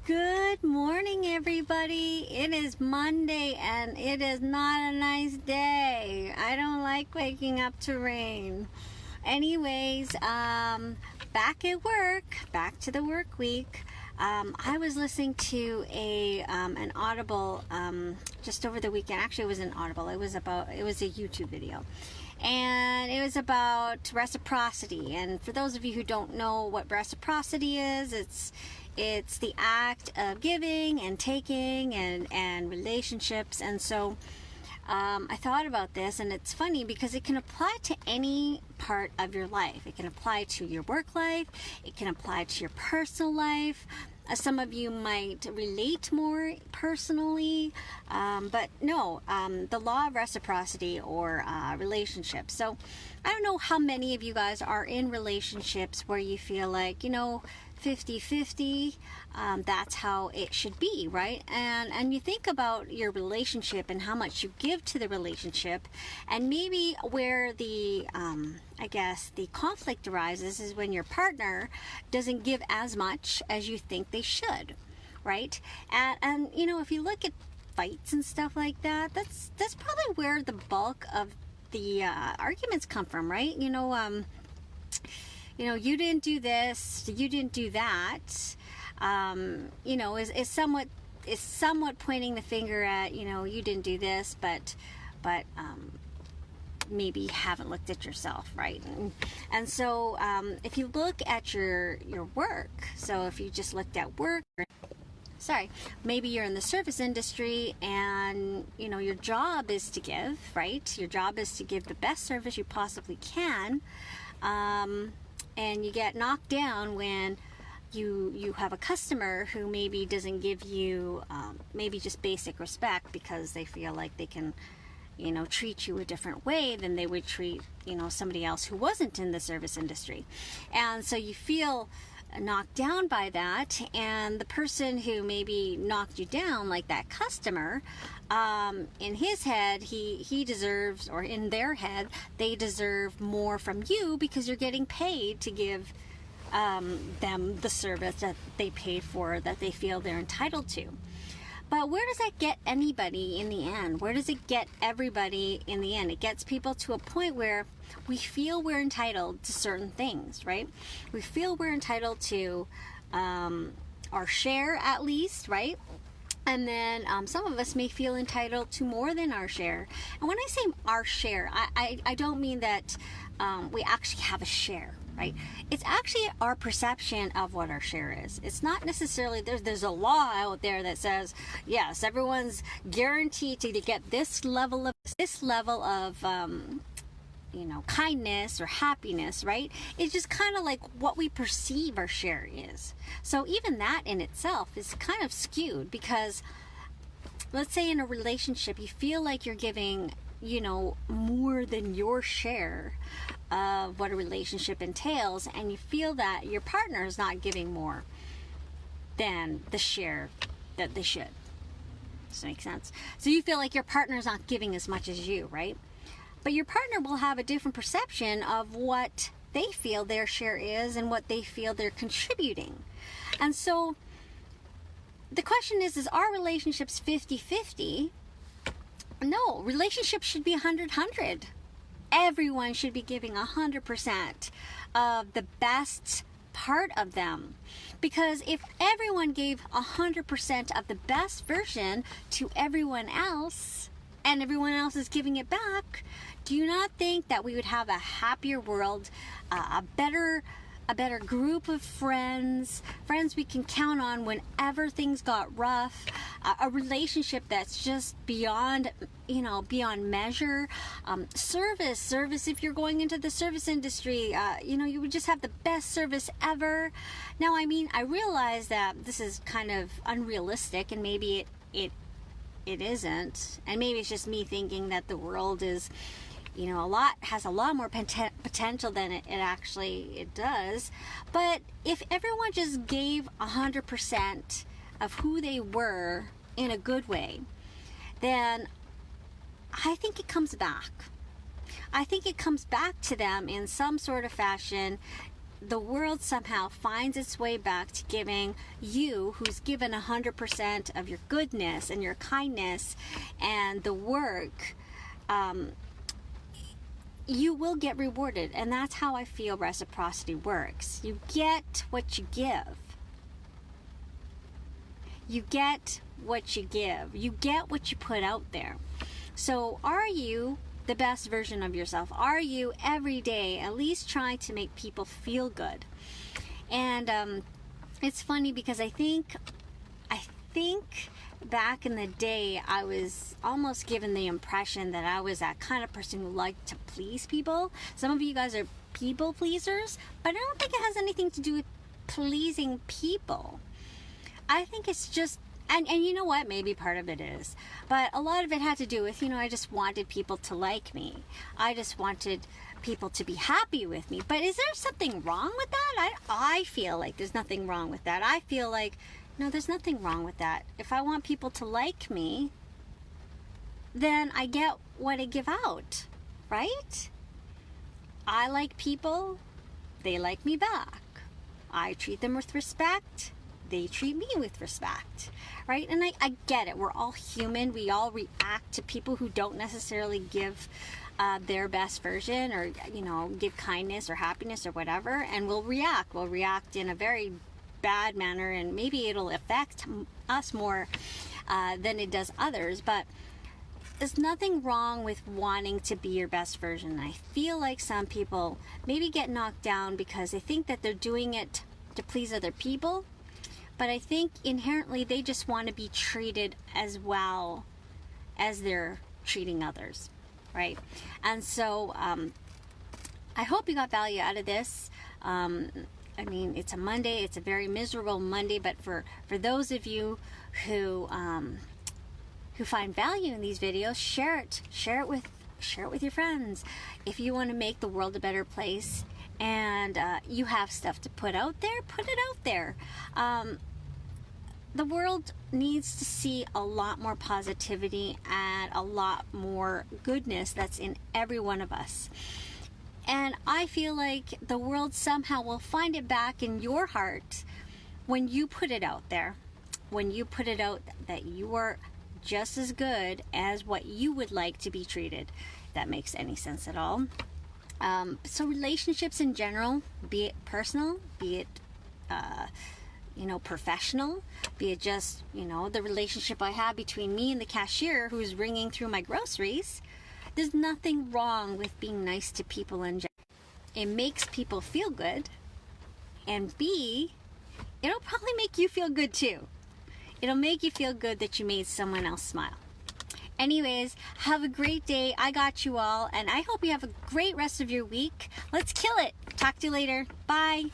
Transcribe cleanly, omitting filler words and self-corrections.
Good morning, everybody. It is Monday and it is not a nice day. I don't like waking up to rain. Anyways, back at work, back to the work week. I was listening to an Audible just over the weekend. Actually, it was an Audible. It was a YouTube video. And it was about reciprocity. And for those of you who don't know what reciprocity is, it's the act of giving and taking and relationships. And so I thought about this, and it's funny because it can apply to any part of your life. It can apply to your work life. It can apply to your personal life. Some of you might relate more personally, but no, the law of reciprocity or relationships. So I don't know how many of you guys are in relationships where you feel like, 50-50, that's how it should be, right? And you think about your relationship and how much you give to the relationship, and maybe where the the conflict arises is when your partner doesn't give as much as you think they should, right? And if you look at fights and stuff like that, that's probably where the bulk of the arguments come from, right? You didn't do this, you didn't do that, is somewhat pointing the finger at, you didn't do this, but maybe you haven't looked at yourself, right? And so if you look at your work, so if you just looked at work, maybe you're in the service industry and, your job is to give, right? Your job is to give the best service you possibly can. And you get knocked down when you have a customer who maybe doesn't give you maybe just basic respect because they feel like they can, treat you a different way than they would treat, somebody else who wasn't in the service industry. And so you feel knocked down by that, and the person who maybe knocked you down, like that customer, in his head, he deserves, or in their head, they deserve more from you because you're getting paid to give them the service that they paid for, that they feel they're entitled to. But where does that get anybody in the end? Where does it get everybody in the end? It gets people to a point where we feel we're entitled to certain things, right? We feel we're entitled to our share at least, right? And then some of us may feel entitled to more than our share. And when I say our share, I don't mean that we actually have a share, right? It's actually our perception of what our share is. It's not necessarily, there's a law out there that says, yes, everyone's guaranteed to get this level of kindness or happiness, right? It's just kind of like what we perceive our share is. So even that in itself is kind of skewed, because let's say in a relationship you feel like you're giving, more than your share of what a relationship entails, and you feel that your partner is not giving more than the share that they should. Does that make sense? So you feel like your partner is not giving as much as you, right? But your partner will have a different perception of what they feel their share is and what they feel they're contributing. And so the question is our relationships 50-50? No, relationships should be 100-100. Everyone should be giving 100% of the best part of them. Because if everyone gave 100% of the best version to everyone else, and everyone else is giving it back, do you not think that we would have a happier world, a better group of friends we can count on whenever things got rough, a relationship that's just beyond measure, service if you're going into the service industry, you would just have the best service ever. Now, I realize that this is kind of unrealistic, and maybe it isn't, and maybe it's just me thinking that the world is, has a lot more potential than it actually does. But if everyone just gave 100% of who they were in a good way, then I think it comes back. I think it comes back to them in some sort of fashion the world somehow finds its way back to giving you, who's given 100% of your goodness and your kindness and the work, you will get rewarded. And that's how I feel reciprocity works. You get what you give. You get what you give. You get what you put out there. So are you the best version of yourself? Are you every day at least trying to make people feel good? And it's funny because I think back in the day I was almost given the impression that I was that kind of person who liked to please people. Some of you guys are people pleasers, but I don't think it has anything to do with pleasing people. I think it's just, and you know what, maybe part of it is, but a lot of it had to do with, I just wanted people to like me. I just wanted people to be happy with me. But is there something wrong with that? I feel like there's nothing wrong with that. I feel like, no, there's nothing wrong with that. If I want people to like me, then I get what I give out, right? I like people, they like me back. I treat them with respect, they treat me with respect, right? And I get it. We're all human. We all react to people who don't necessarily give their best version, or give kindness or happiness or whatever, and we'll react in a very bad manner, and maybe it'll affect us more than it does others. But there's nothing wrong with wanting to be your best version. I feel like some people maybe get knocked down because they think that they're doing it to please other people. But I think inherently they just want to be treated as well as they're treating others, right? And so I hope you got value out of this. I mean, it's a Monday. It's a very miserable Monday. But for those of you who find value in these videos, share it with your friends. If you want to make the world a better place, and you have stuff to put out there, put it out there. The world needs to see a lot more positivity and a lot more goodness that's in every one of us. And I feel like the world somehow will find it back in your heart when you put it out there. When you put it out that you are just as good as what you would like to be treated. If that makes any sense at all. So relationships in general, be it personal, be it professional, be it just, the relationship I have between me and the cashier who's ringing through my groceries, there's nothing wrong with being nice to people in general. It makes people feel good, and B, it'll probably make you feel good too. It'll make you feel good that you made someone else smile. Anyways, have a great day. I got you all, and I hope you have a great rest of your week. Let's kill it. Talk to you later. Bye.